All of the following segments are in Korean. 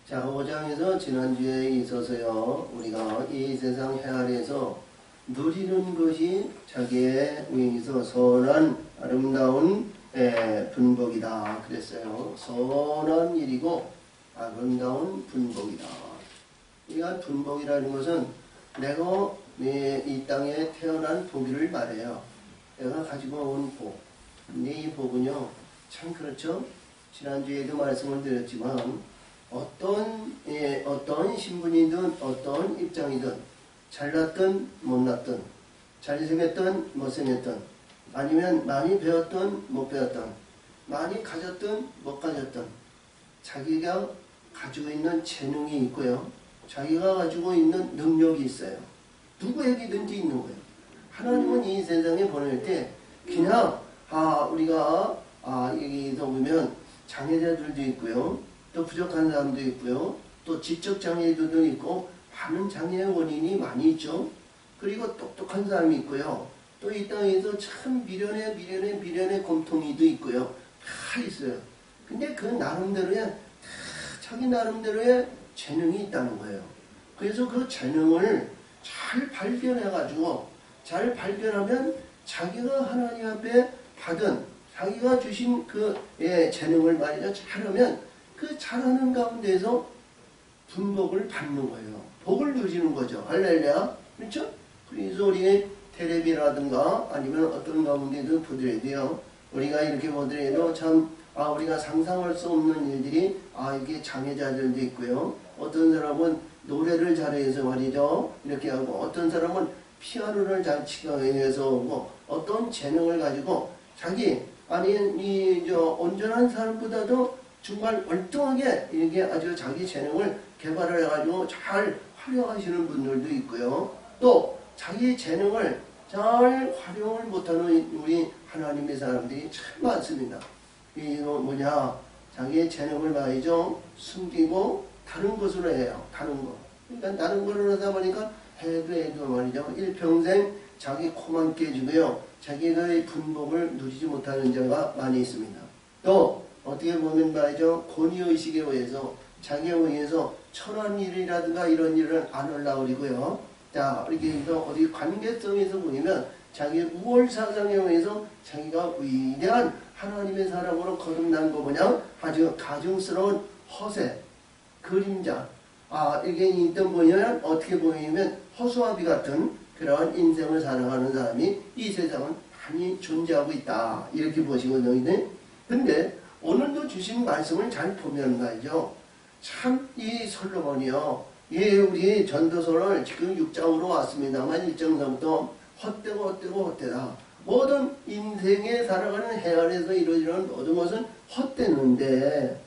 자, 5장에서 지난주에 있어서요, 우리가 이 세상 해아래에서 누리는 것이 자기의 위에서 선한 아름다운 분복이다 그랬어요. 선한 일이고 아름다운 분복이다. 이가 분복이라는 것은 내가 이 땅에 태어난 복을 말해요. 내가 가지고 온 복. 근데 이 복은요, 참 그렇죠. 지난주에도 말씀을 드렸지만 어떤 신분이든 어떤 입장이든 잘났든 못났든 잘생겼든 못생겼든 아니면 많이 배웠든 못 배웠든 많이 가졌든 못 가졌든 자기가 가지고 있는 재능이 있고요. 자기가 가지고 있는 능력이 있어요. 누구에게든지 있는 거예요. 하나님은 이 세상에 보낼 때 그냥 우리가 여기서 보면 장애자들도 있고요. 또 부족한 사람도 있고요. 또 지적 장애들도 있고 많은 장애의 원인이 많이 있죠. 그리고 똑똑한 사람이 있고요. 또 이 땅에서 참 미련의 곰통이도 있고요. 다 있어요. 근데 그 나름대로의 자기 나름대로의 재능이 있다는 거예요. 그래서 그 재능을 잘 발견해가지고 잘 발견하면 자기가 하나님 앞에 받은 자기가 주신 그 재능을 말이죠. 잘하면 그 잘하는 가운데서 분복을 받는 거예요. 복을 누리는 거죠. 할렐루야. 그렇죠? 그래서 우리 텔레비라든가 아니면 어떤 가운데도 보더라도요. 우리가 이렇게 보더라도 참 우리가 상상할 수 없는 일들이 이게 장애자들도 있고요. 어떤 사람은 노래를 잘해서 말이죠. 이렇게 하고 어떤 사람은 피아노를 잘 치고 해서 뭐 어떤 재능을 가지고 자기 온전한 사람보다도 정말 월등하게 이렇게 아주 자기 재능을 개발을 해가지고 잘 활용하시는 분들도 있고요. 또 자기 재능을 잘 활용을 못하는 우리 하나님의 사람들이 참 많습니다. 이거 뭐냐? 자기의 재능을 말이죠. 숨기고 다른 것으로 해요. 다른 거. 그러니까 다른 거를 하다 보니까 해도 말이죠. 일평생 자기 코만 깨지고요. 자기의 분복을 누리지 못하는 자가 많이 있습니다. 또 어떻게 보면 말이죠. 권위의식에 의해서 자기에 의해서 천한 일이라든가 이런 일을 안 하려고 그러고요. 자, 이렇게 해서 어디 관계성에서 보면 자기 우월사상에 의해서 자기가 위대한 하나님의 사람으로 거듭난 거 그냥 아주 가증스러운 허세, 그림자, 이게 있던 보면 어떻게 보이면 허수아비 같은 그러한 인생을 살아가는 사람이 이 세상은 많이 존재하고 있다. 이렇게 보시거든요. 근데 오늘도 주신 말씀을 잘 보면 말이죠. 참 이 솔로몬이요. 우리 전도서를 지금 6장으로 왔습니다만 1장서부터 헛되다. 모든 인생에 살아가는 해안에서 이루어지는 모든 것은 헛되는데,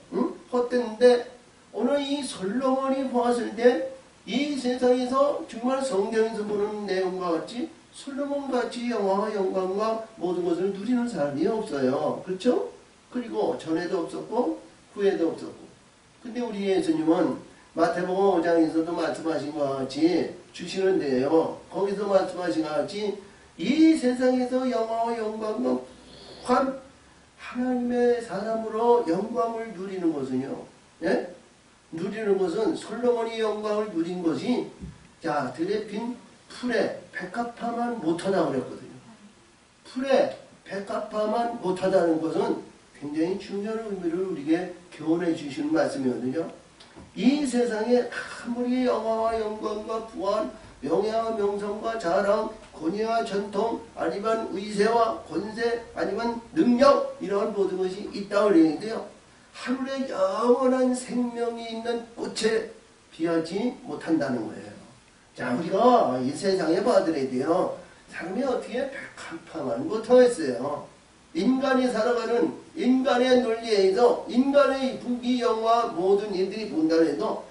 헛되는데 오늘 이 솔로몬이 보았을 때 이 세상에서 정말 성경에서 보는 내용과 같이 솔로몬같이 영화와 영광과 모든 것을 누리는 사람이 없어요. 그렇죠? 그리고 전에도 없었고 후에도 없었고. 근데 우리 예수님은 마태복음 5장에서도 말씀하신 것 같이 주시는데요. 거기서 말씀하신 것 같이 이 세상에서 영화와 영광과 하나님의 사람으로 영광을 누리는 것은요. 예? 누리는 것은 솔로몬이 영광을 누린 것이 들에 핀 풀에 백합화만 못하다 그랬거든요. 풀에 백합화만 못하다는 것은 굉장히 중요한 의미를 우리에게 교훈해 주시는 말씀이거든요. 이 세상에 아무리 영화와 영광과 부한 명예와 명성과 자랑, 권위와 전통, 아니면 의세와 권세, 아니면 능력 이런 모든 것이 있다고 그러는데요. 하늘에 영원한 생명이 있는 꽃에 비하지 못한다는 거예요. 자, 우리가 이 세상에 봐더라도요. 사람이 어떻게 백합화만 못하겠어요. 인간이 살아가는 인간의 논리에 의해서 인간의 부귀 영화 모든 일들이 본다고 해도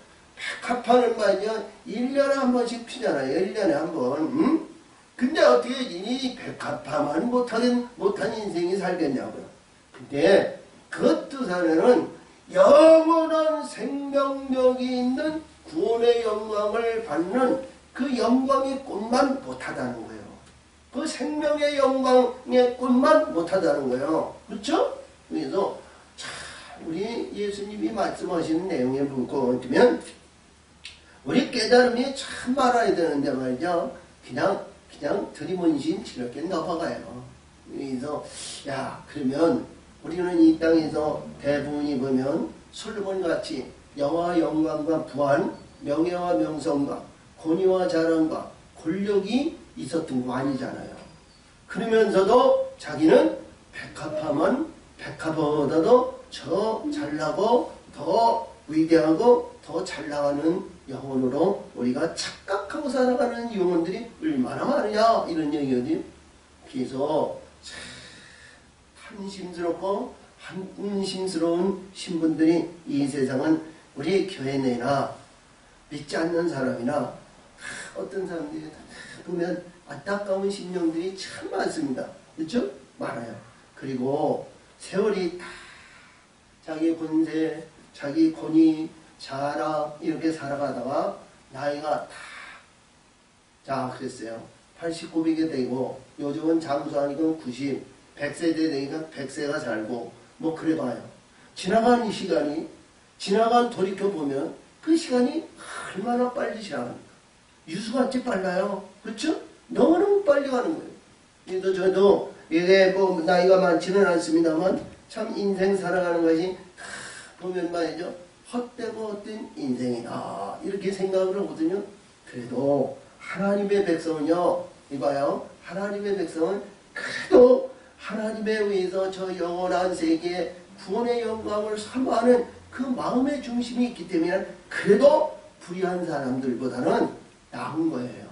백합화는 말이죠. 1년에 한 번씩 피잖아요. 1년에 한 번. 근데 어떻게 이 백합화만 못한 인생이 살겠냐고요. 근데 그 뜻하면은 영원한 생명력이 있는 구원의 영광을 받는 그 영광의 꽃만 못하다는 거예요. 그 생명의 영광의 꽃만 못하다는 거예요. 그렇죠? 그래서 참 우리 예수님이 말씀하시는 내용에 보면 우리 깨달음이 참 많아야 되는데 말이죠. 그냥 들이문신 이렇게 넘어가요. 그래서 그러면 우리는 이 땅에서 대부분이 보면 솔로몬같이 영화와 영광과 부한, 명예와 명성과 권위와 자랑과 권력이 있었던 거 아니잖아요. 그러면서도 자기는 백합하면 백합보다도 더 잘나고 더 위대하고 더 잘나가는 영혼으로 우리가 착각하고 살아가는 영혼들이 얼마나 많으냐 이런 얘기거든요. 그래서 한심스럽고 한심스러운 신분들이 이 세상은 우리 교회 내나 믿지 않는 사람이나 어떤 사람들이 보면 안타까운 심령들이 참 많습니다. 그렇죠? 많아요. 그리고 세월이 다 자기 권세, 자기 권위, 자랑 이렇게 살아가다가 나이가 다 그랬어요. 80, 900이 되고 요즘은 장수하니까 90, 100세 되니까 100세가 살고 뭐 그래봐요. 지나간 시간이 돌이켜보면 그 시간이 얼마나 빨리 지나갑니까? 유수같이 빨라요. 그렇죠? 너무너무 빨리 가는 거예요. 그래서 저도 이게 뭐 나이가 많지는 않습니다만 참 인생 살아가는 것이 보면 말이죠. 헛되고 헛된 인생이다. 이렇게 생각을 하거든요. 그래도 하나님의 백성은요. 이봐요. 하나님의 백성은 그래도 하나님에 의해서 저 영원한 세계에 구원의 영광을 사모하는 그 마음의 중심이 있기 때문에 그래도 불의한 사람들보다는 나은 거예요.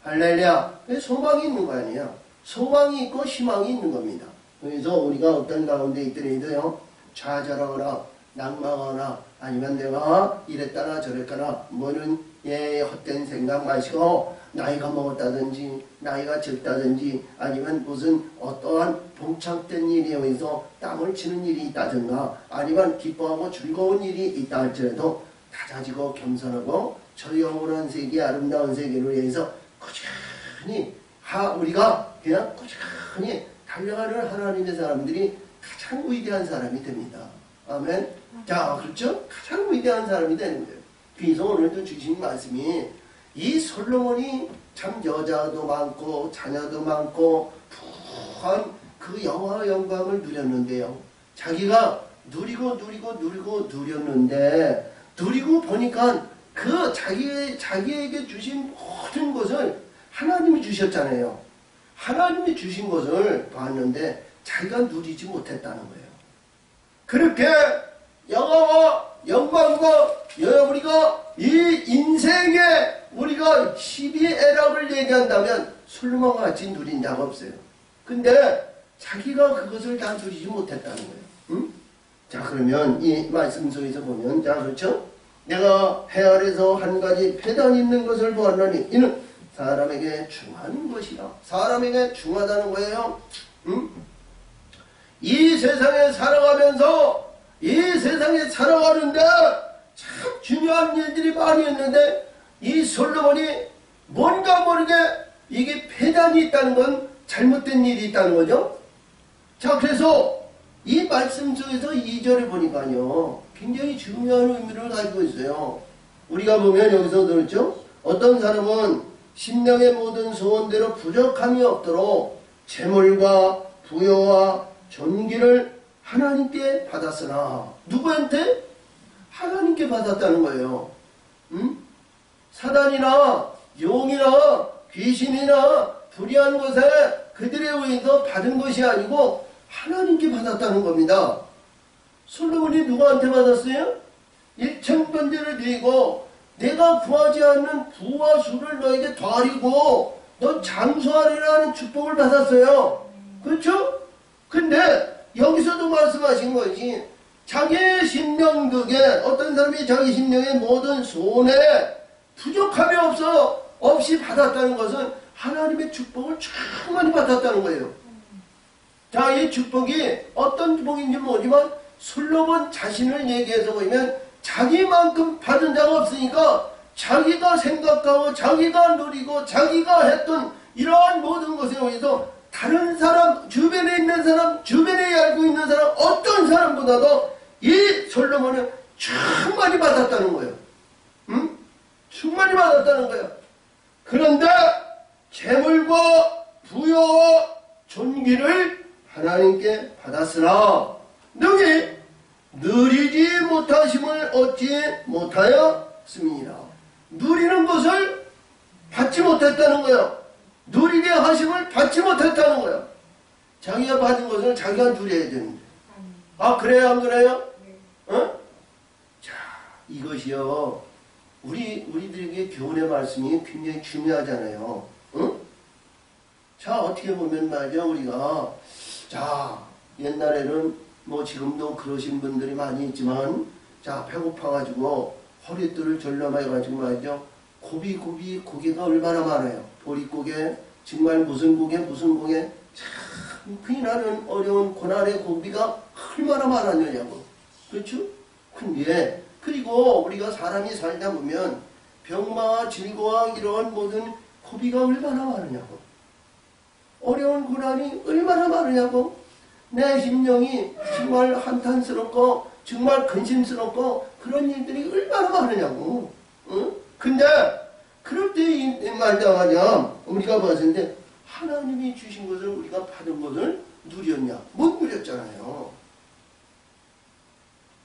할렐루야. 소망이 있는 거 아니에요. 소망이 있고 희망이 있는 겁니다. 그래서 우리가 어떤 가운데 있더라도요. 좌절하거나 낙망하거나 아니면 내가 이랬다나 저랬다나 뭐는 헛된 생각 마시고 나이가 먹었다든지 나이가 적다든지 아니면 무슨 어떠한 봉착된 일에 의해서 땀을 치는 일이 있다든가 아니면 기뻐하고 즐거운 일이 있다 할지라도 다자지고 겸손하고 저 영원한 세계 아름다운 세계를 위해서 꾸준히 우리가 그냥 꾸준히 달려가는 하나님의 사람들이 가장 위대한 사람이 됩니다. 아멘. 자, 그렇죠? 가장 위대한 사람이 되는 거예요. 그래서 오늘도 주신 말씀이 이 솔로몬이 참 여자도 많고 자녀도 많고 부한 그 영화와 영광을 누렸는데요. 자기가 누리고 누렸는데 누리고 보니까 그 자기에게 주신 모든 것을 하나님이 주셨잖아요. 하나님이 주신 것을 봤는데 자기가 누리지 못했다는 거예요. 그렇게 영화와 영광과 우리가 이 인생에 우리가 희비애락을 얘기한다면 솔로몬과 같이 누린 자가 없어요. 근데 자기가 그것을 다 누리지 못했다는 거예요. 응? 자, 그러면 이 말씀 속에서 보면 자, 그렇죠? 내가 해 아래서 한 가지 패단 있는 것을 보았노니 이는 사람에게 중한 것이라. 사람에게 중하다는 거예요. 응? 이 세상에 살아가면서 이 세상에 살아가는데 참 중요한 일들이 많이 있는데 이 솔로몬이 뭔가 모르게 이게 패단이 있다는 건 잘못된 일이 있다는 거죠. 자, 그래서 이 말씀 속에서 2절을 보니까요 굉장히 중요한 의미를 가지고 있어요. 우리가 보면 여기서 그렇죠. 어떤 사람은 심령의 모든 소원대로 부족함이 없도록 재물과 부여와 존귀를 하나님께 받았으나 누구한테? 하나님께 받았다는 거예요. 응? 사단이나 용이나 귀신이나 불의한 것에 그들에 의해서 받은 것이 아니고 하나님께 받았다는 겁니다. 솔로몬이 누구한테 받았어요? 일천번제를 드리고 내가 구하지 않는 부와 수를 너에게 더하리고 너 장수하리라는 축복을 받았어요. 그렇죠? 근데 여기서도 말씀하신 것이 자기의 심령극에 어떤 사람이 자기 심령의 모든 손에 부족함이 없이 받았다는 것은 하나님의 축복을 충만히 받았다는 거예요. 자, 이 축복이 어떤 축복인지 모르지만 솔로몬 자신을 얘기해서 보면 자기만큼 받은 자가 없으니까 자기가 생각하고 자기가 누리고 자기가 했던 이러한 모든 것에 의해서 다른 사람, 주변에 있는 사람, 주변에 알고 있는 사람, 어떤 사람보다도 이 솔로몬은 충만히 받았다는 거예요. 응? 충만히 받았다는 거예요. 그런데 재물과 부여와 존귀를 하나님께 받았으나 능히 누리지 못하심을 얻지 못하였음이니라. 누리는 것을 받지 못했다는 거예요. 누리게 하심을 받지 못했다는 거예요. 자기가 받은 것을 자기가 누려야 되는데. 아, 그래요? 안 그래요? 어? 자, 이것이요. 우리들에게 교훈의 말씀이 굉장히 중요하잖아요. 응? 자, 어떻게 보면 말이죠. 우리가, 자, 옛날에는 뭐 지금도 그러신 분들이 많이 있지만, 자, 배고파가지고 허리띠를 절름해가지고 말이죠. 고기가 얼마나 많아요. 보릿고개, 정말 무슨 고개, 참, 그 나는 어려운 고난의 고기가 얼마나 많았느냐고. 그렇죠? 근데, 그리고 우리가 사람이 살다 보면 병마와 질고와 이런 모든 고비가 얼마나 많으냐고. 어려운 고난이 얼마나 많으냐고. 내 심령이 정말 한탄스럽고 정말 근심스럽고 그런 일들이 얼마나 많으냐고. 응? 근데 그럴 때 말하자마자 우리가 봤을 때 하나님이 주신 것을 우리가 받은 것을 누렸냐? 못 누렸잖아요.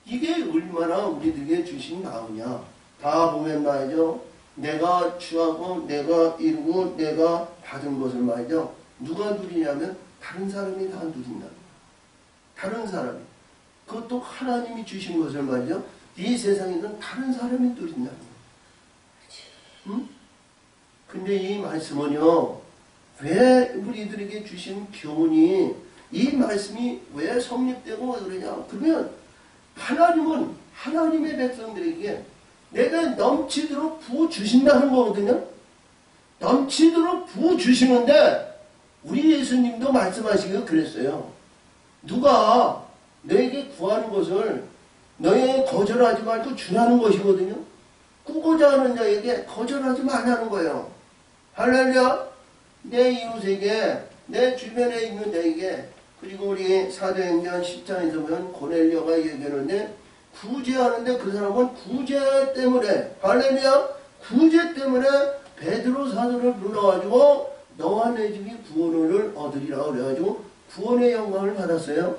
이게 얼마나 우리들에게 주신 마음이냐. 다 보면 말이죠. 내가 취하고 내가 이루고 내가 받은 것을 말이죠. 누가 누리냐면 다른 사람이 다 누린다. 다른 사람이. 그것도 하나님이 주신 것을 말이죠. 이 세상에 있는 다른 사람이 누린다는 거예요. 응? 근데 이 말씀은요. 왜 우리들에게 주신 교훈이 이 말씀이 왜 성립되고 그러냐. 그러면 하나님은 하나님의 백성들에게 내가 넘치도록 부어주신다는 거거든요. 넘치도록 부어주시는데 우리 예수님도 말씀하시기가 그랬어요. 누가 너에게 구하는 것을 너에게 거절하지 말고 주라는 것이거든요. 꾸고자 하는 자에게 거절하지 말라는 거예요. 할렐루야. 내 이웃에게 내 주변에 있는 자에게 그리고 우리 사도행전 10장에서 보면 고넬료가 얘기하는데 구제하는데 그 사람은 구제 때문에 할렐루야 구제 때문에 베드로 사도를 불러가지고 너와 내 집이 구원을 얻으리라 그래가지고 구원의 영광을 받았어요.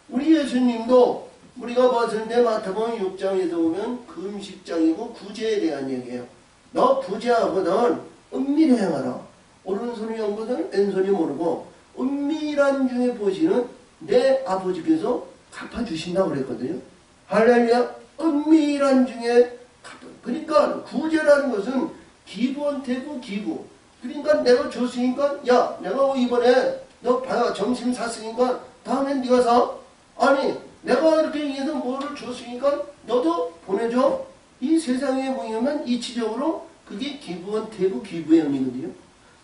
우리 예수님도 우리가 봤을 때 마태복음 6장에서 보면 금식장이고 구제에 대한 얘기예요. 너 구제하거든 은밀히 행하라. 오른손이 연거든 왼손이 모르고 은밀한 중에 보시는 내 아버지께서 갚아주신다고 그랬거든요. 할렐루야. 은밀한 중에 갚아. 그러니까 구제라는 것은 기부한테고 기부. 그러니까 내가 줬으니까 야 내가 이번에 너 봐야 점심 샀으니까 다음엔 네가 사. 아니 내가 이렇게 얘기해서 뭐를 줬으니까 너도 보내줘. 이 세상에 보면 이치적으로 그게 기부한테고 기부의 의미거든요.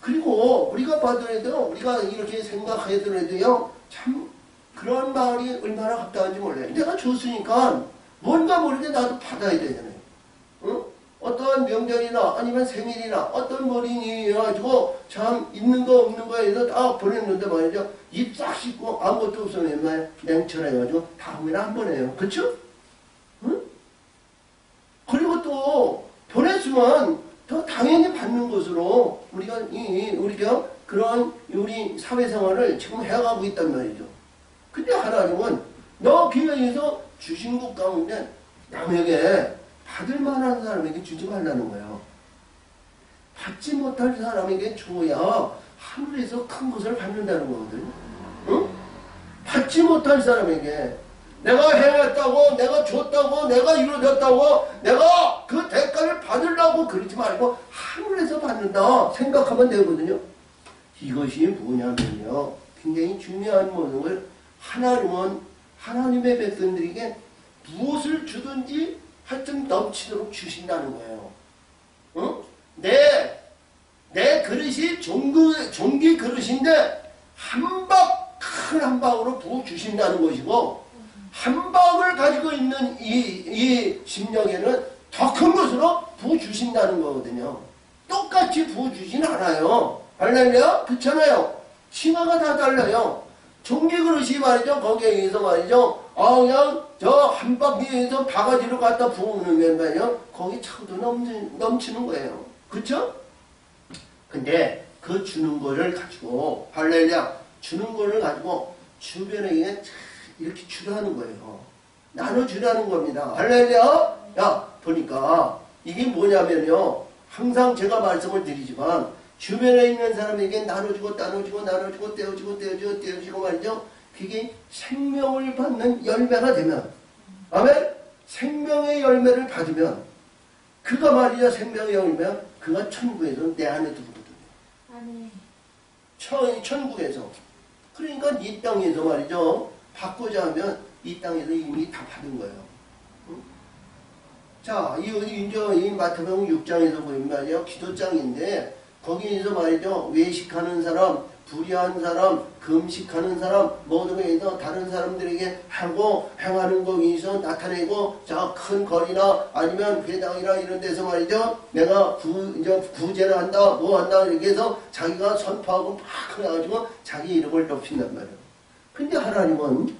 그리고 우리가 봐더라도 우리가 이렇게 생각하더라도요 참 그런 마을이 얼마나 답답한지 몰라요. 내가 줬으니까 뭔가 모르게 나도 받아야 되잖아요. 응? 어떠한 명절이나 아니면 생일이나 어떤 머리니 해가지고 참 있는 거 없는 거 해서 다 보냈는데 말이죠. 입 싹 씻고 아무것도 없으면 웬만해 냉철해가지고 다음에는 한 번 해요. 그쵸? 응? 그리고 또 보냈으면 더 당연히 받는 것으로 우리가 그런 우리 사회생활을 지금 해가고 있단 말이죠. 근데 하나님은 너 교회에서 주신 것 가운데 남에게 받을 만한 사람에게 주지 말라는 거예요. 받지 못할 사람에게 줘야 하늘에서 큰 것을 받는다는 거거든요. 응? 받지 못할 사람에게 내가 해냈다고 내가 줬다고 내가 이루어졌다고 내가 그 대가를 받으려고 그러지 말고 하늘에서 받는다 생각하면 되거든요. 이것이 뭐냐면요 굉장히 중요한 모습을 하나님은 하나님의 백성들에게 무엇을 주든지 하여튼 넘치도록 주신다는 거예요. 응? 내 그릇이 종기 그릇인데 큰 한 방으로 부어 주신다는 것이고 한 방을 가지고 있는 이 심령에는 더 큰 것으로 부어주신다는 거거든요. 똑같이 부어주진 않아요. 할렐루야? 그렇잖아요. 칭화가 다 달라요. 종기 그릇이 말이죠. 거기에 의해서 말이죠. 그냥 저 한 바퀴에서 바가지로 갖다 부으면 말이죠. 거기 차도 넘치는 거예요. 그쵸? 근데 그 주는 거를 가지고, 할렐루야, 주는 거를 가지고 주변에 이렇게 주라는 거예요. 나눠주라는 겁니다. 할렐루야. 야, 보니까 이게 뭐냐면요. 항상 제가 말씀을 드리지만 주변에 있는 사람에게 나눠주고 떼어주고 말이죠. 그게 생명을 받는 열매가 되면, 아멘? 생명의 열매를 받으면 그가 말이죠. 생명의 열매면 그가 천국에서 내 안에 들어오거든요. 아멘. 천국에서. 그러니까 이 땅에서 말이죠. 받고자 하면 이 땅에서 이미 다 받은 거예요. 응? 자, 이 마태복음 6장에서 보면 말이죠. 기도장인데 거기에서 말이죠. 외식하는 사람, 불의한 사람, 금식하는 사람, 모든 거에서 다른 사람들에게 하고 행하는 거기서 나타내고, 자, 큰 거리나 아니면 회당이나 이런 데서 말이죠. 내가 구제를 한다, 뭐 한다, 이렇게 해서 자기가 선포하고 막 해가지고 자기 이름을 높인단 말이에요. 근데 하나님은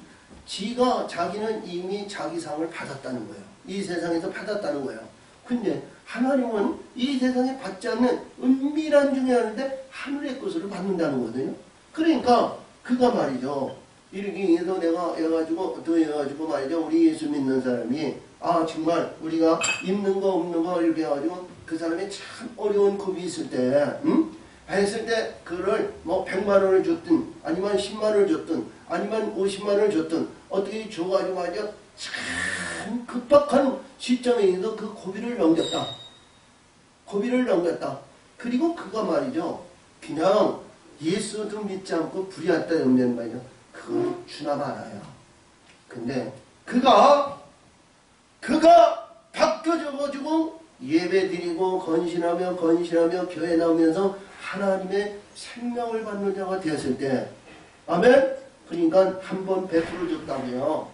자기는 이미 자기 상을 받았다는 거예요. 이 세상에서 받았다는 거예요. 근데 하나님은 이 세상에 받지 않는 은밀한 중에 하는데 하늘의 것으로 받는다는 거거든요. 그러니까 그가 말이죠. 이렇게 해서 내가 해가지고 말이죠. 우리 예수 믿는 사람이 정말 우리가 있는 거 없는 거 이렇게 해가지고 그 사람이 참 어려운 겁이 있을 때, 했을 때 그를 뭐 100만 원을 줬든 아니면 10만 원을 줬든 아니면 50만 원을 줬든 어떻게 줘가지고 말이죠. 참 급박한 시점에서 그 고비를 넘겼다. 그리고 그가 말이죠. 그냥 예수도 믿지 않고 불의했다 염려는 말이죠. 그걸 주나 말아요. 근데 그가 바뀌어져가지고 예배드리고 건신하며 교회 나오면서 하나님의 생명을 받는 자가 되었을 때, 아멘? 그러니까 한 번 베풀어 줬다고요.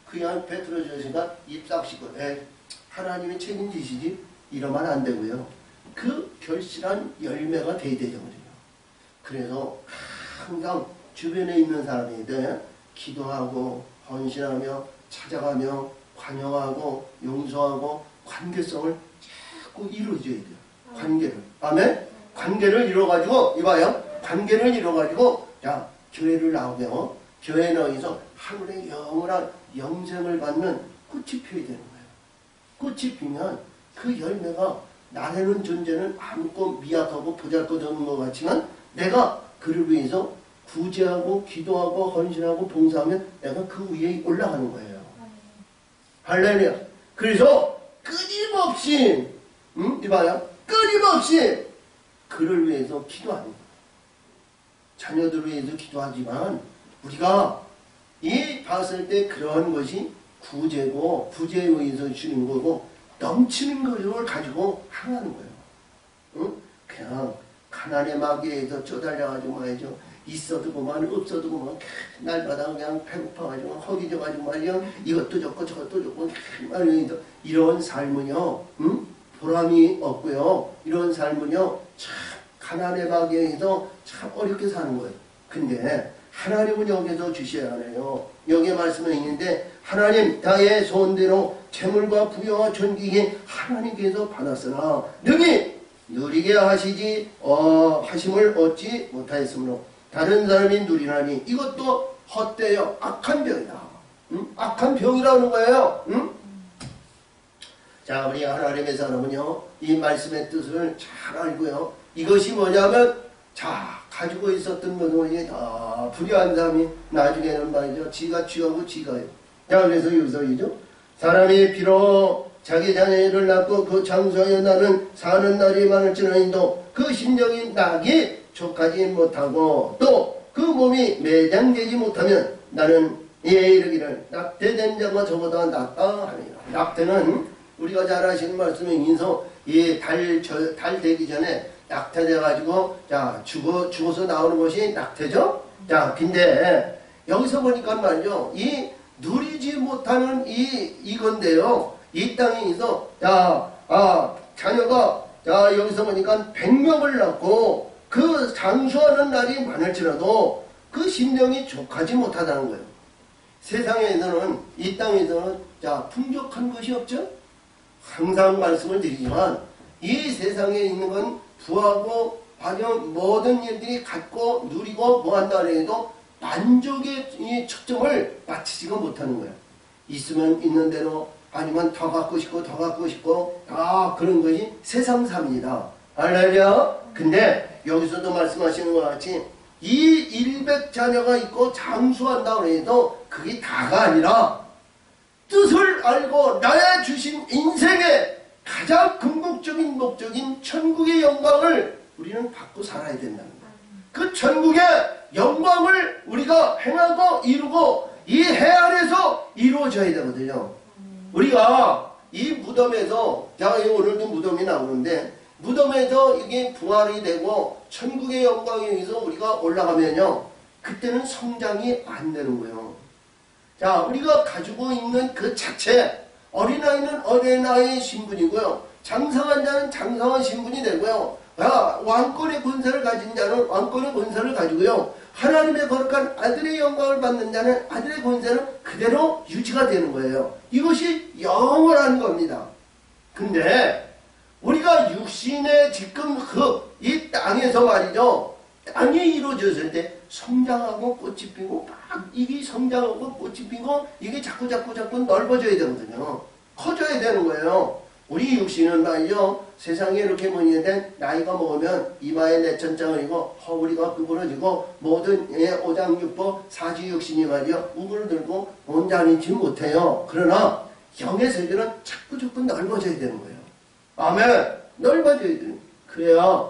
그냥 베풀어 줬으니까 입싹시고 하나님이 책임지시지 이러면 안 되고요. 그 결실한 열매가 돼야 되거든요. 그래서 항상 주변에 있는 사람에게 기도하고 헌신하며 찾아가며 관여하고 용서하고 관계성을 자꾸 이루어줘야 돼요. 관계를. 아멘? 관계를 이뤄가지고, 이봐요. 관계를 이뤄가지고, 자, 교회를 나오며, 교회에 나와서 하늘의 영원한 영생을 받는 꽃이 피어야 되는 거예요. 꽃이 피면 그 열매가 나라는 존재는 아무것도 미약하고 보잘것없는 것 같지만 내가 그를 위해서 구제하고 기도하고 헌신하고 봉사하면 내가 그 위에 올라가는 거예요. 할렐루야. 그래서 끊임없이 이봐요. 끊임없이 그를 위해서 기도하는 거예요. 자녀들을 위해서 기도하지만 우리가 이 봤을 때 그러한 것이 구제고 구제에 의해서 주는 거고 넘치는 것을 가지고 항하는 거예요. 응? 그냥 가난의 마귀에서 쪼달려가지고 말이죠. 있어도 그만 없어도 그만 날마다 그냥 배고파가지고 허기져가지고 말이야 이것도 좋고 저것도 좋고 말이죠. 이런 삶은요 보람이 없고요. 이런 삶은요 참 가난의 마귀에서 참 어렵게 사는 거예요. 근데 하나님은 여기서 주셔야 하네요. 여기에 말씀에 있는데 하나님 나의 소원대로 재물과 부여와 존귀에 하나님께서 받았으나 능히 누리게 하시지 하심을 얻지 못하였으므로 다른 사람이 누리나니 이것도 헛되어 악한 병이다. 악한 병이라는 거예요. 자, 우리 하나님의 사람은요 이 말씀의 뜻을 잘 알고요. 이것이 뭐냐면 자 가지고 있었던 것이 다 불의한 사람이 나중에는 말이죠. 지가 취하고 지가요. 자, 그래서 여기서이죠. 사람이 비록 자기 자녀를 낳고 그 장수하여 나는 사는 날이 많을지라도 그 심정이 나기 족하지 못하고 또 그 몸이 매장되지 못하면 나는 이에 이르기를 낙태된 자가 저보다 낫다 하니라. 낙태는 우리가 잘 아시는 말씀에 인서 이 달 되기 전에 낙태돼가지고 자 죽어서 나오는 것이 낙태죠. 자, 근데 여기서 보니까 말이죠. 이 누리지 못하는 이건데요. 이 땅에 있어 자녀가 여기서 보니까 100명을 낳고 그 장수하는 날이 많을지라도 그 심령이 족하지 못하다는 거예요. 세상에서는, 이 땅에서는 자 풍족한 것이 없죠. 항상 말씀을 드리지만 이 세상에 있는 건 부하고 아주 모든 일들이 갖고 누리고 뭐한다 해도 만족의 이 초점을 맞추지가 못하는 거예요. 있으면 있는 대로, 아니면 더 갖고 싶고 더 갖고 싶고, 그런 것이 세상 삶이다. 알라냐? 근데 여기서도 말씀하시는 것 같이 이 100자녀가 있고 장수한다고 해도 그게 다가 아니라 뜻을 알고 나의 주신 인생의 가장 궁극적인 목적인 천국의 영광을 우리는 받고 살아야 된다는 거예요. 그 천국의 영광을 우리가 행하고 이루고 이 해 안에서 이루어져야 되거든요. 우리가 이 무덤에서, 자, 오늘도 무덤이 나오는데, 무덤에서 이게 부활이 되고 천국의 영광에 의해서 우리가 올라가면요, 그때는 성장이 안 되는 거예요. 자, 우리가 가지고 있는 그 자체, 어린아이는 어린아이의 신분이고요, 장성한 자는 장성한 신분이 되고요, 왕권의 권세를 가진 자는 왕권의 권세를 가지고요, 하나님의 거룩한 아들의 영광을 받는 자는 아들의 권세는 그대로 유지가 되는 거예요. 이것이 영원한 겁니다. 근데 우리가 육신의 지금 이 땅에서 말이죠, 땅이 이루어졌을 때 성장하고 꽃이 피고 막 이게 성장하고 꽃이 피고 이게 자꾸 넓어져야 되거든요. 커져야 되는 거예요. 우리 육신은 말이죠, 세상에 이렇게 있는데 나이가 먹으면 이마에 내천장을이고 허우리가 구부러지고 모든 오장육부 사지육신이 말이요 우그러들고 온전히지 못해요. 그러나 영의 세계는 자꾸 넓어져야 되는 거예요. 아멘. 넓어져야 돼요. 그래야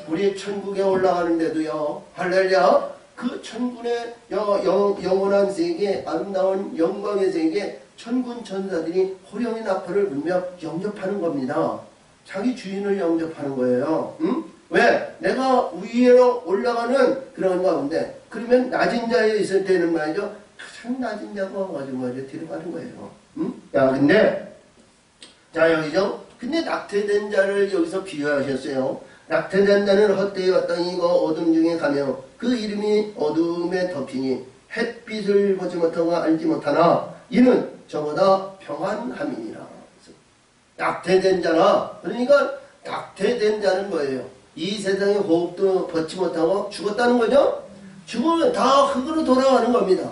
우리 천국에 올라가는데도요, 할렐루야, 그 천국의 영원한 세계, 아름다운 영광의 세계, 천군 천사들이 호령의 나팔을 불며 영접하는 겁니다. 자기 주인을 영접하는 거예요. 응? 왜? 내가 위로 올라가는 그런 가운데, 그러면 낮은 자에 있을 때는 말이죠, 가장 낮은 자가 와가지고 데려가는 거예요. 응? 야, 근데, 자, 여기죠? 근데 낙태된 자를 여기서 비유하셨어요. 낙태된 자는 헛되이 왔더니 이거 어둠 중에 가며 그 이름이 어둠에 덮이니 햇빛을 보지 못하고 알지 못하나 이는 저보다 평안함이니라. 낙태된 자나, 그러니까 낙태된 자는 뭐예요? 이 세상의 호흡도 벗지 못하고 죽었다는 거죠? 죽으면 다 흙으로 돌아가는 겁니다.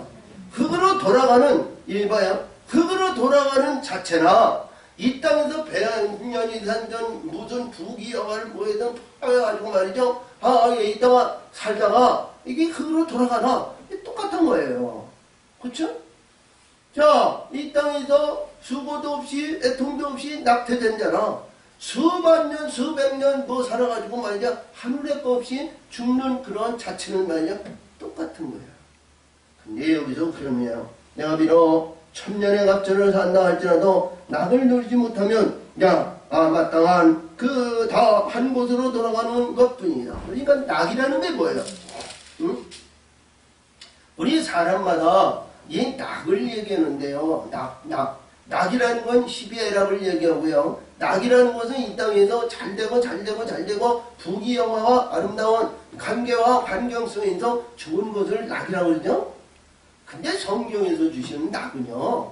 흙으로 돌아가는, 일봐요. 흙으로 돌아가는 자체나 이 땅에서 100년이 산전 무슨 부귀영화를 뭐해든 파가지고 말이죠. 이따가 살다가 이게 흙으로 돌아가나? 똑같은 거예요. 그렇죠? 자, 이 땅에서 수고도 없이 애통도 없이 낙태된 자라 수만 년, 수백 년 뭐 살아가지고 말이야 하늘의 거 없이 죽는 그런 자체는 말이야 똑같은 거야. 근데 여기서 그러면 내가 비록 천년의 갑절을 산다 할지라도 낙을 누리지 못하면 마땅한 그 다 한 곳으로 돌아가는 것뿐이다. 그러니까 낙이라는 게 뭐예요? 응? 우리 사람마다 이 낙을 얘기하는데요. 낙이라는 건 시비애락을 얘기하고요. 낙이라는 것은 이 땅에서 잘되고 부귀영화와 아름다운 관계와 환경 속에서 좋은 것을 낙이라고 그러죠. 근데 성경에서 주시는 낙은요,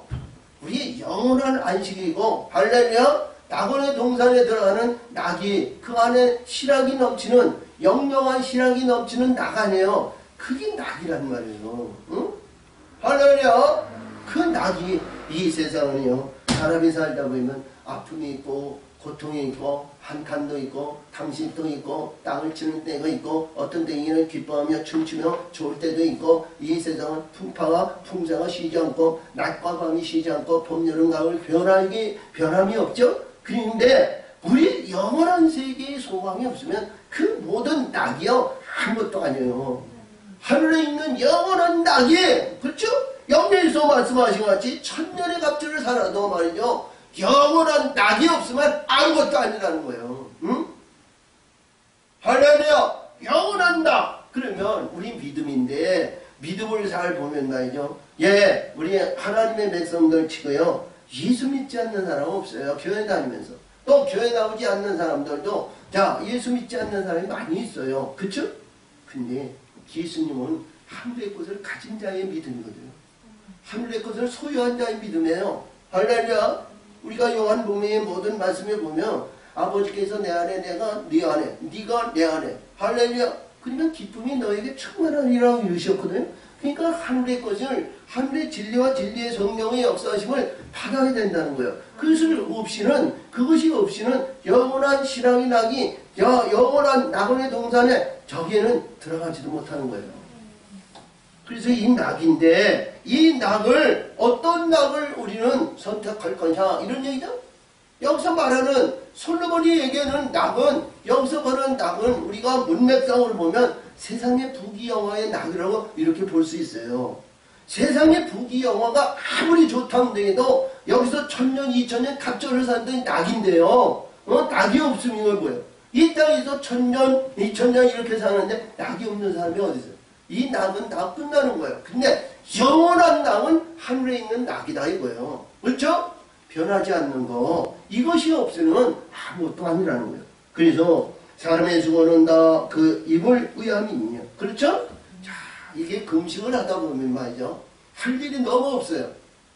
우리의 영원한 안식이고, 할렐루야, 낙원의 동산에 들어가는 낙이 그 안에 실학이 넘치는, 영영한 실학이 넘치는 낙 아니에요. 그게 낙이란 말이에요. 응? 할렐루야. 그 낙이 이 세상은요, 사람이 살다 보면 아픔이 있고 고통이 있고 한탄도 있고 당신도 있고 땅을 치는 때가 있고 어떤 때에는 기뻐하며 춤추며 좋을 때도 있고, 이 세상은 풍파와 풍사가 쉬지 않고 낮과 밤이 쉬지 않고 봄, 여름, 가을 변함이 없죠. 그런데 우리 영원한 세계의 소망이 없으면 그 모든 낙이요 아무것도 아니에요. 하늘에 있는 영원한 낙이, 그렇죠? 영계에서 말씀하신 것 같이 천년의 갑절을 살아도 말이죠, 영원한 낙이 없으면 아무것도 아니라는 거예요. 응? 할렐루야! 영원한 낙! 그러면 우리 믿음인데, 믿음을 잘 보면 말이죠, 우리 하나님의 백성들 치고요, 예수 믿지 않는 사람은 없어요. 교회 다니면서. 또 교회 나오지 않는 사람들도 예수 믿지 않는 사람이 많이 있어요. 그쵸? 근데 예수님은 하늘의 것을 가진 자의 믿음이거든요. 하늘의 것을 소유한 자의 믿음이에요. 할렐루야. 우리가 요한복음의 모든 말씀에 보면 아버지께서 내 안에, 내가 네 안에, 네가 내 안에. 할렐루야. 그러면 기쁨이 너에게 충만하리라고 이르셨거든요. 그러니까 하늘의 것을, 하늘의 진리와 진리의 성령의 역사하심을 받아야 된다는 거예요. 그것이 없이는 영원한 신앙이 낙이, 영원한 낙원의 동산에 저기에는 들어가지도 못하는 거예요. 그래서 이 낙인데, 이 낙을, 어떤 낙을 우리는 선택할 거냐, 이런 얘기죠. 여기서 말하는, 솔로몬이 얘기하는 낙은, 여기서 보는 낙은 우리가 문맥상으로 보면 세상의 부귀영화의 낙이라고 이렇게 볼 수 있어요. 세상의 부귀영화가 아무리 좋다고 해도 여기서 1000년, 2000년 갑절을 산다는 낙인데요. 낙이 없으면 이걸 뭐예요? 이 땅에서 1000년, 2000년 이렇게 사는데 낙이 없는 사람이 어디 있어요? 이 낙은 다 끝나는 거예요. 근데 영원한 낙은 하늘에 있는 낙이다 이거예요. 그렇죠? 변하지 않는 거. 이것이 없으면 아무것도 아니라는 거예요. 그래서 사람의 죽어는 다 그 입을 의함이 있냐. 그렇죠? 자, 이게 금식을 하다 보면 말이죠. 할 일이 너무 없어요.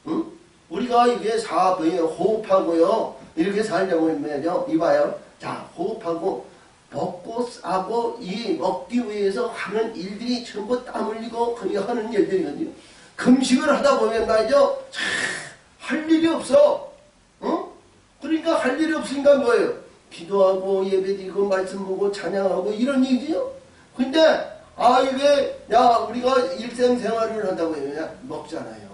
응? 우리가 이게 사업을 호흡하고요. 이렇게 살려고 하면요. 이봐요. 자, 호흡하고 먹고 싸고 이 먹기 위해서 하는 일들이 전부 땀 흘리고 하는 일들이거든요. 금식을 하다 보면 말이죠. 할 일이 없어. 응? 그러니까 할 일이 없으니까 뭐예요? 기도하고 예배드리고 말씀 보고 찬양하고 이런 얘기죠. 근데 이게 우리가 일생생활을 한다고 하면 먹잖아요.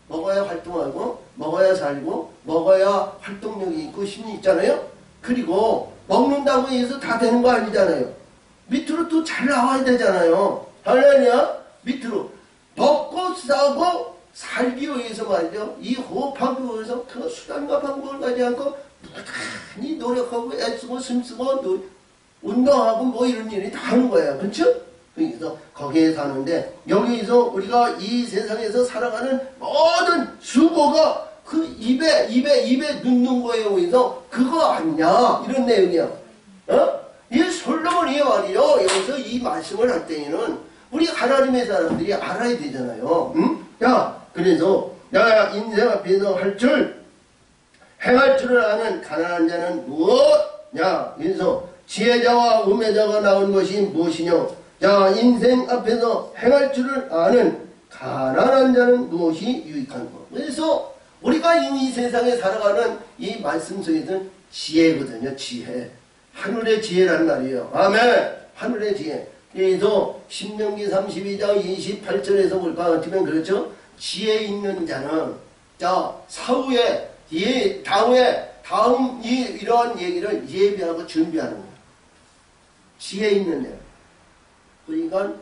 먹어야 활동하고 먹어야 살고 먹어야 활동력이 있고 힘이 있잖아요. 그리고 먹는다고 해서 다 되는 거 아니잖아요. 밑으로 또 잘 나와야 되잖아요. 할렐루야. 밑으로 먹고 싸고 살기 위해서 말이죠. 이 호흡하기 위해서 그 수단과 방법을 가지 않고 부단히 노력하고 애쓰고 숨쓰고 운동하고 뭐 이런 일이 다 하는 거예요. 그렇죠? 그래서 거기에 사는데 여기서 우리가 이 세상에서 살아가는 모든 수고가 그 입에 넣는 거에 의해서 그거 아니냐 이런 내용이야. 이 솔로몬이 말이요. 여기서 이 말씀을 할 때에는 우리 하나님의 사람들이 알아야 되잖아요. 응? 그래서 인생 앞에서 행할 줄을 아는 가난한 자는 무엇냐? 그래서 지혜자와 우매자가 나온 것이 무엇이냐? 인생 앞에서 행할 줄을 아는 가난한 자는 무엇이 유익한 것? 그래서 우리가 이 세상에 살아가는 이 말씀 속에서는 지혜거든요. 지혜. 하늘의 지혜라는 말이에요. 아멘. 하늘의 지혜. 그래서 신명기 32장 28절에서 볼 것 같으면 그렇죠. 지혜 있는 자는 사후에 다음 이러한 얘기를 예비하고 준비하는 거예요. 지혜 있는 자. 그러니까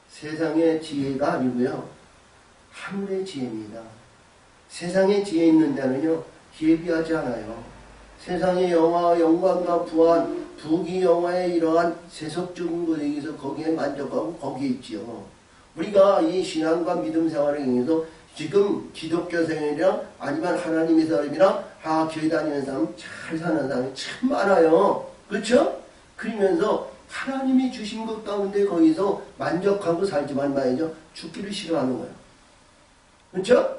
세상의 지혜가 아니고요. 하늘의 지혜입니다. 세상에 지혜 있는 자는요. 예비하지 않아요. 세상의 영광과 부한 부귀영화의 이러한 세속적인 것에 의해서 거기에 만족하고 거기에 있지요. 우리가 이 신앙과 믿음 생활을 통해서 지금 기독교 생활이랑 아니면 하나님의 사람이랑 교회 다니는 사람 잘 사는 사람이 참 많아요. 그렇죠? 그러면서 하나님이 주신 것 가운데 거기서 만족하고 살지만 말이죠. 죽기를 싫어하는 거예요. 그렇죠?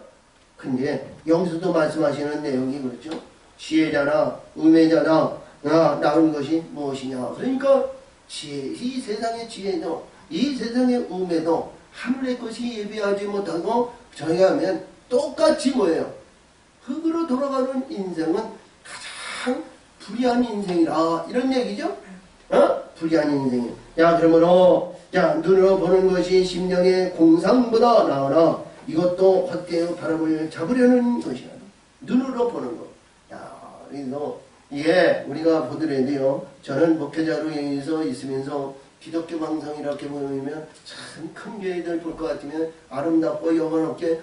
근데 여기서도 말씀하시는 내용이 그렇죠. 지혜자나 우매자나 나은 것이 무엇이냐. 그러니까 이 세상의 지혜도 이 세상의 우매도 하늘의 것이 예비하지 못하고 정의하면 똑같이 뭐예요? 흙으로 돌아가는 인생은 가장 불의한 인생이라 이런 얘기죠. 불의한 인생이에요. 그러므로 눈으로 보는 것이 심령의 공상보다 나으나 이것도 헛되어 바람을 잡으려는 것이야. 눈으로 보는 것. 그래서 이게 우리가 보더라도요. 저는 목회자로 여기서 있으면서 기독교 방송 이렇게 보면 참 큰 교회들 볼 것 같으면 아름답고 영원하게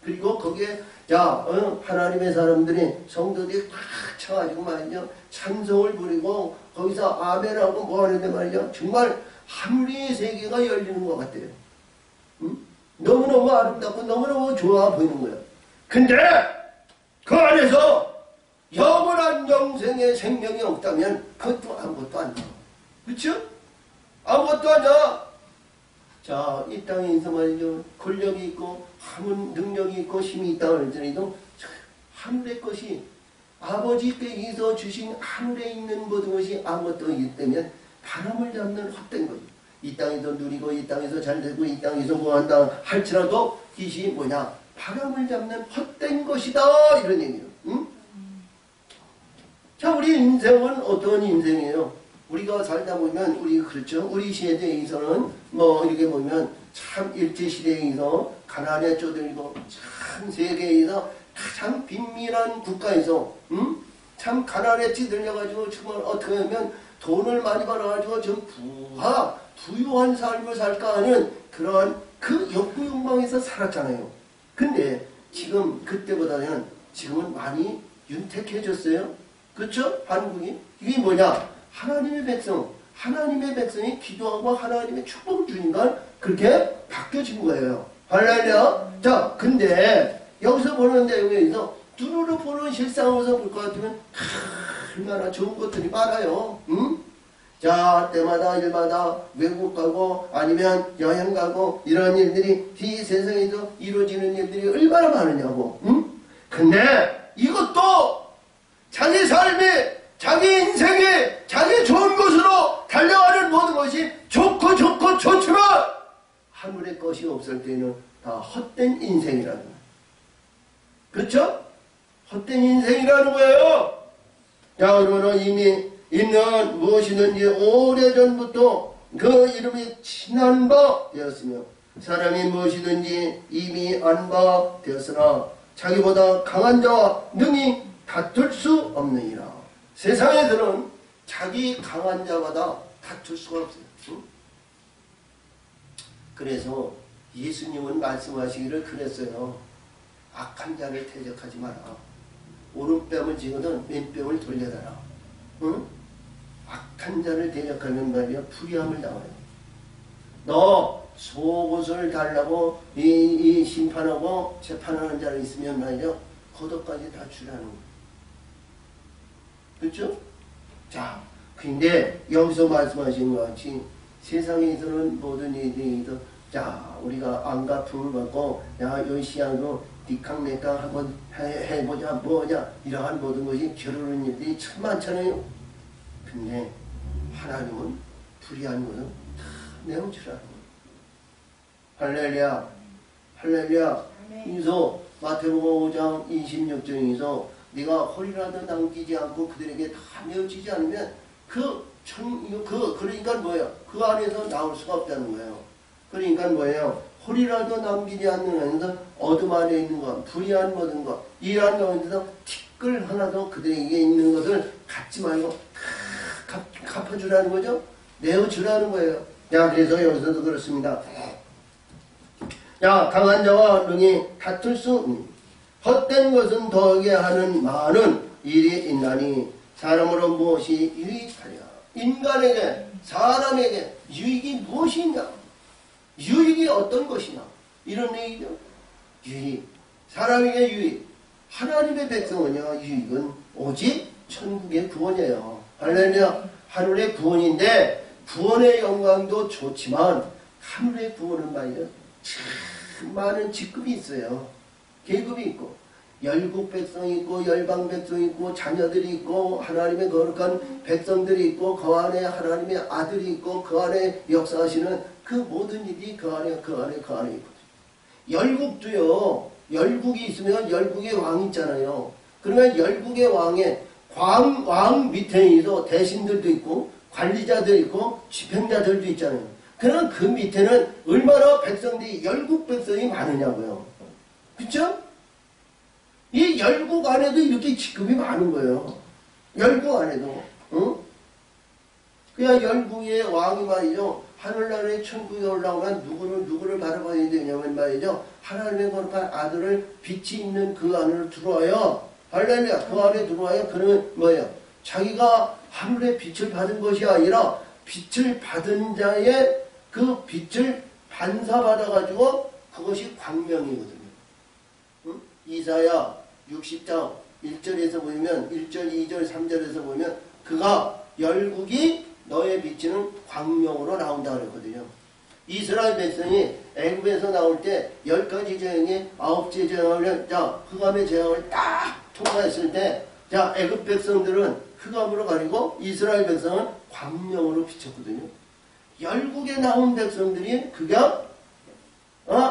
그리고 거기에 하나님의 사람들이 성도들이 꽉 차가지고 말이죠. 찬송을 부리고 거기서 아멘하고 뭐 하는데 말이죠. 정말 하늘의 세계가 열리는 것 같아요. 너무너무 아름답고 너무너무 좋아 보이는 거예요. 근데 그 안에서 영원한 영생의 생명이 없다면 그것도 아무것도 아니야. 그렇죠? 아무것도 아니야. 자, 이 땅에서 말이죠. 권력이 있고, 아무 능력이 있고, 힘이 있다고 할지라도, 하늘의 것이, 아버지께서 주신 하늘에 있는 모든 것이 아무것도 있다면, 바람을 잡는 헛된 거죠. 이 땅에서 누리고, 이 땅에서 잘 되고, 이 땅에서 뭐 한다 할지라도, 이것이 뭐냐? 바람을 잡는 헛된 것이다. 이런 얘기예요. 응? 자, 우리 인생은 어떤 인생이에요? 우리가 살다 보면, 그렇죠. 우리 시대에서는, 뭐, 이렇게 보면, 참, 일제시대에서, 가난에 쪼들고, 참, 세계에서 가장 빈민한 국가에서, 참, 가난에 찌들려가지고, 정말 어떻게 하면, 돈을 많이 벌어가지고, 좀 부유한 삶을 살까 하는 그러한 그 욕구 욕망에서 살았잖아요. 근데, 지금, 그때보다는, 지금은 많이 윤택해졌어요. 그렇죠? 한국이. 이게 뭐냐? 하나님의 백성이 기도하고 하나님의 축복을 주니까 그렇게 바뀌어진 거예요. 할렐루야. 자, 근데 여기서 보는 내용에서 눈으로 보는 실상으로서 볼 것 같으면 얼마나 좋은 것들이 많아요. 응? 자, 때마다 일마다 외국 가고 아니면 여행 가고 이런 일들이 이 세상에서 이루어지는 일들이 얼마나 많으냐고. 응? 근데 이것도 자기 삶이, 자기 인생이, 자기 좋은 곳으로 달려가는 모든 것이 좋고 좋지만 하늘의 것이 없을 때는 다 헛된 인생이라는 거예요. 그렇죠? 헛된 인생이라는 거예요. 자, 그러면 이미 있는 무엇이든지 오래전부터 그 이름이 친한 바 되었으며 사람이 무엇이든지 이미 안 바 되었으나 자기보다 강한 자와 능히 다툴 수 없느니라. 세상에서는 자기 강한 자마다 다툴 수가 없어요. 응? 그래서 예수님은 말씀하시기를 그랬어요. 악한 자를 대적하지 마라. 오른뺨을 쥐거든 왼뺨을 돌려달라. 응? 악한 자를 대적하면 말이야 불의함을 당해요. 너 속옷을 달라고 이 심판하고 재판하는 자를 있으면 말이야 겉옷까지 다 주라는 거예요. 그렇죠? 자, 근데 여기서 말씀하신 것 같이 세상에서는 모든 일들이 자, 우리가 안가품을 받고 야, 요시하고 니캉내캉 한번 해보자 뭐냐 이러한 모든 것이 겨루는 일들이 참 많잖아요. 근데 하나님은 불의한 것은 다 내어주라는 거예요. 할렐루야. 할렐루야. 그래서 마태복음 5장 26절에서 네가 허리라도 남기지 않고 그들에게 다 내어지지 않으면 그러니까 뭐예요? 그 안에서 나올 수가 없다는 거예요. 그러니까 뭐예요? 허리라도 남기지 않는 안에서 어둠 안에 있는 것, 불의한 모든 것, 이러한 가운데서 티끌 하나도 그들에게 있는 것을 갖지 말고 갚아주라는 거죠? 내어주라는 거예요. 야, 그래서 여기서도 그렇습니다. 야, 강한 자와 능히 다툴 수 헛된 것은 더하게 하는 많은 일이 있나니 사람으로 무엇이 유익하냐. 인간에게 사람에게 유익이 무엇이 있냐. 유익이 어떤 것이냐. 이런 얘기죠. 유익. 사람에게 유익. 하나님의 백성은요. 유익은 오직 천국의 구원이에요. 할렐루야. 하늘의 구원인데 구원의 영광도 좋지만 하늘의 구원은 말이죠. 참 많은 직급이 있어요. 계급이 있고 열국 백성이 있고 열방 백성이 있고 자녀들이 있고 하나님의 거룩한 백성들이 있고 그 안에 하나님의 아들이 있고 그 안에 역사하시는 그 모든 일이 그 안에 있거든요. 열국도요. 열국이 있으면 열국의 왕이 있잖아요. 그러면 열국의 왕 밑에도 대신들도 있고 관리자들 있고 집행자들도 있잖아요. 그럼 그 밑에는 얼마나 백성들이 열국 백성이 많으냐고요. 그쵸? 이 열국 안에도 이렇게 직급이 많은 거예요. 열국 안에도. 응? 그냥 열국의 왕이 말이죠. 하늘나라의 천국에 올라오면 누구를 바라봐야 되냐면 말이죠. 하나님의 거룩한 아들을 빛이 있는 그 안으로 들어와요. 할렐루야. 그 안에 들어와요. 그러면 뭐예요? 자기가 하늘의 빛을 받은 것이 아니라 빛을 받은 자의 그 빛을 반사받아가지고 그것이 광명이거든요. 응? 이사야 60장 1절에서 보면 1절, 2절, 3절에서 보면 그가 열국이 너의 비치는 광명으로 나온다 그랬거든요. 이스라엘 백성이 애굽에서 나올 때 10가지 재앙에 9째 재앙을 자 흑암의 재앙을 딱 통과했을 때 자 애굽 백성들은 흑암으로 가리고 이스라엘 백성은 광명으로 비쳤거든요. 열국에 나온 백성들이 그가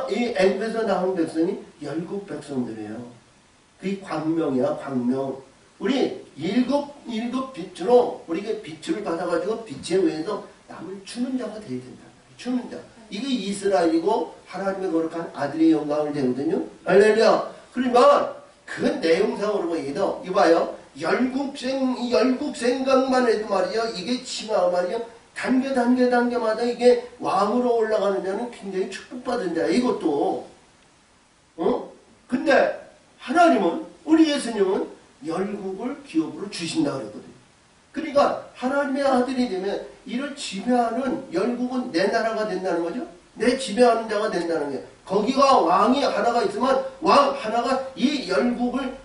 이 애굽에서 나온 백성이 열국 백성들이에요. 그게 광명이야, 광명. 우리 일곱 빛으로 우리가 빛을 받아가지고 빛에 의해서 남을 주는 자가 되어야 된다. 주는 자. 이게 이스라엘이고 하나님의 거룩한 아들의 영광을 되거든요. 할렐루야. 그러면 그 내용상으로 보이도 이봐요. 열국 생각만 해도 말이요. 이게 치마 말이요. 단계마다 이게 왕으로 올라가는 자는 굉장히 축복받은 자야. 이것도. 근데 하나님은 우리 예수님은 열국을 기업으로 주신다 그러거든요. 그러니까 하나님의 아들이 되면 이를 지배하는 열국은 내 나라가 된다는 거죠. 내 지배하는 자가 된다는 거예요. 거기가 왕이 하나가 있으면 왕 하나가 이 열국을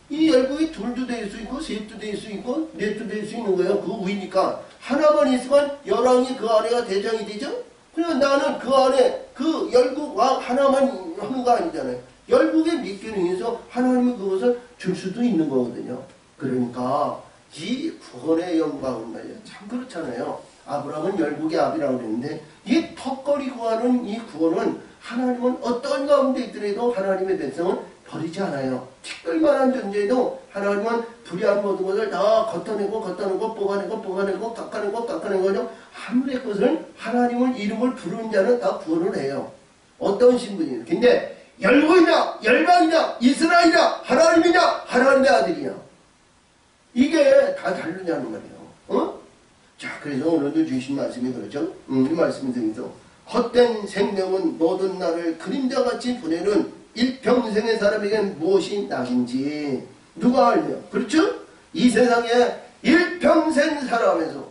이 열국이 둘도 될 수 있고 셋도 될 수 있고 넷도 될 수 있는 거예요. 그 위니까 하나만 있으면 열왕이 그 아래가 대장이 되죠. 그러면 나는 그 안에 그 열국 왕 하나만 하는 거 아니잖아요. 열국의 믿기능에서 하나님은 그것을 줄 수도 있는 거거든요. 그러니까 이 구원의 영광은 말이야. 참 그렇잖아요. 아브라함은 열국의 아비라고 그랬는데 이 턱걸이 구하는 이 구원은 하나님은 어떤 가운데 있더라도 하나님의 백성은 버리지 않아요. 티끌만한 존재도 하나님은 불의한 모든 것을 다 걷어내고 뽑아내고 깎아내고 하늘의 것을 하나님을 이름을 부르는 자는 다 구원을 해요. 어떤 신분이에요. 근데 열국이냐 열방이냐 이스라엘이냐 하나님이냐 하나님의 아들이냐 이게 다 다르냐는 말이에요. 자, 그래서 오늘도 주신 말씀이 그렇죠. 이 말씀이 등에서 헛된 생명은 모든 날을 그림자같이 보내는 일평생의 사람에게는 무엇이 낙인지 누가 알며 그렇죠? 이 세상에 일평생 살아가면서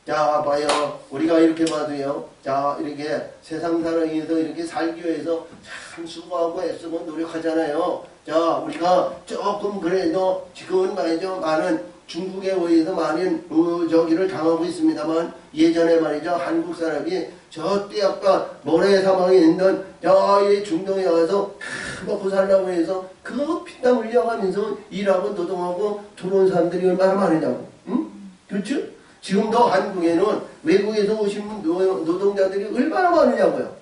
자 봐요. 우리가 이렇게 봐도요. 자 이렇게 세상 살아가면서 이렇게 살기 위해서 참 수고하고 애쓰고 노력하잖아요. 자 우리가 조금 그래도 지금은 말이죠. 많은 중국에 의해서 많은 저기를 당하고 있습니다만 예전에 말이죠. 한국 사람이 저 떼약과 모래 사망에 있는 저기 중동에 가서 먹고 살라고 해서 그거 피땀 흘려가면서 일하고 노동하고 들어온 사람들이 얼마나 많으냐고. 응? 그렇죠? 지금도 한국에는 외국에서 오신 노동자들이 얼마나 많으냐고요.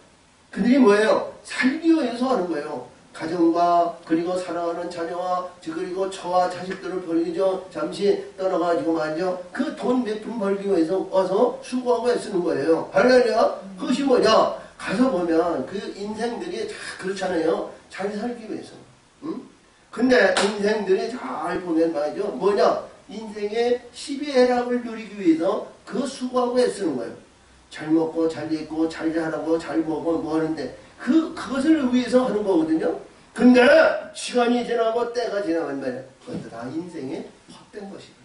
그들이 뭐예요? 살기 위해서 하는 거예요. 가정과 그리고 사랑하는 자녀와 그리고 저와 자식들을 버리죠. 잠시 떠나가지고 말이죠. 그 돈 몇 푼 벌기 위해서 와서 수고하고 애쓰는 거예요. 할렐루야. 그것이 뭐냐? 가서 보면 그 인생들이 다 그렇잖아요. 잘 살기 위해서. 응? 근데 인생들이 잘 보면 말이죠. 뭐냐? 인생의 12해락을 누리기 위해서 그 수고하고 애쓰는 거예요. 잘 먹고 잘 입고 잘 자라고 잘 먹고 뭐 하는데 그것을 위해서 하는 거거든요. 근데 시간이 지나고 때가 지나간 말이야. 그것도 다 인생의 헛된 것이거든요.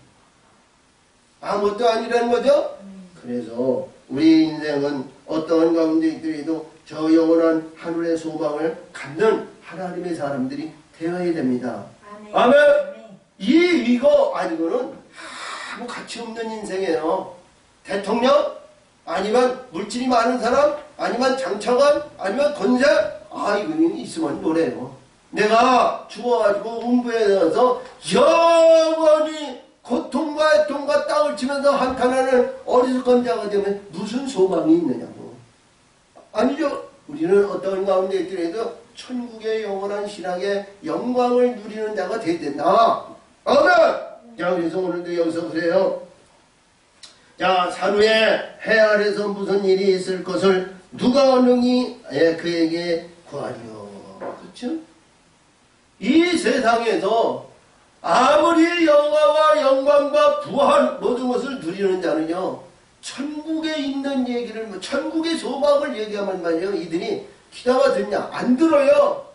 아무것도 아니라는 거죠. 그래서 우리 인생은 어떠한 가운데 있더라도 저 영원한 하늘의 소망을 갖는 하나님의 사람들이 되어야 됩니다. 아멘. 이거 아니고는 아무 가치 없는 인생이에요. 대통령 아니면 물질이 많은 사람 아니면 장차관 아니면 권세 이거는 있으면 노래요. 내가 죽어가지고 음부에 넣어서 영원히 고통과 애통과 땅을 치면서 한탄하는 어리석은 자가 되면 무슨 소망이 있느냐고. 아니죠. 우리는 어떤 가운데 있더라도 천국의 영원한 신앙의 영광을 누리는 자가 되어야 된다. 아멘. 자, 그래서 오늘도 여기서 그래요. 자, 산후에 해 아래서 무슨 일이 있을 것을 누가 능히 그에게 구하리요. 그렇죠? 이 세상에서 아무리 영화와 영광과 부활 모든 것을 누리는 자는요. 천국에 있는 얘기를 천국의 소망을 얘기하면 말이에요. 이들이 귀담아 듣냐? 안 들어요.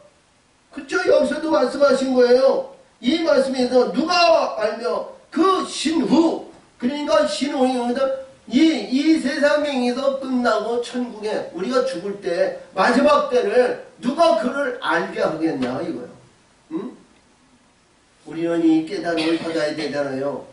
그렇죠? 여기서도 말씀하신 거예요. 이 말씀에서 누가 알며 그 신후 그러니까 신후에서 이 세상에서 끝나고 천국에 우리가 죽을 때 마지막 때를 누가 그를 알게 하겠냐 이거요. 응? 우리는 이 깨달음을 받아야 되잖아요.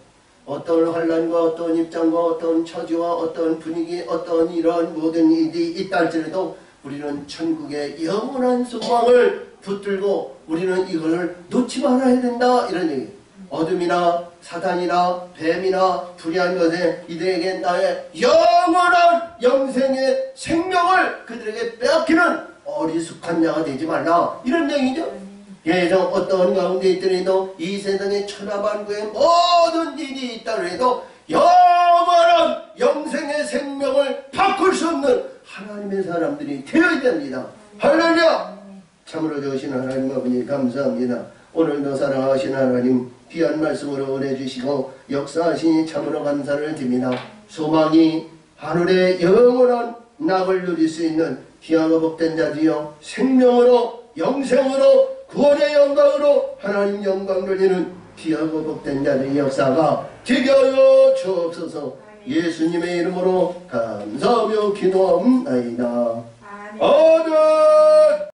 어떤 환란과 어떤 입장과 어떤 처지와 어떤 분위기 어떤 이런 모든 일이 있다 할지라도 우리는 천국의 영원한 소망을 붙들고 우리는 이걸 놓지 말아야 된다 이런 얘기. 어둠이나 사단이나 뱀이나 불의한 것에 이들에게 나의 영원한 영생의 생명을 그들에게 빼앗기는 어리숙한 자가 되지 말라 이런 얘기죠. 예정 어떤 가운데 있더라도 이 세상의 천하만국의 모든 일이 있다 해도 영원한 영생의 생명을 바꿀 수 없는 하나님의 사람들이 되어야 됩니다. 할렐루야. 참으로 되신 하나님 아버지 감사합니다. 오늘도 사랑하신 하나님 귀한 말씀으로 은혜주시고 역사하시니 참으로 감사를 드립니다. 소망이 하늘의 영원한 낙을 누릴 수 있는 귀하고 복된 자들이여 생명으로 영생으로 구원의 영광으로 하나님 영광 돌리는 귀하고 복된 자들의 역사가 되게 하여 주옵소서. 예수님의 이름으로 감사하며 기도하옵나이다. 아멘.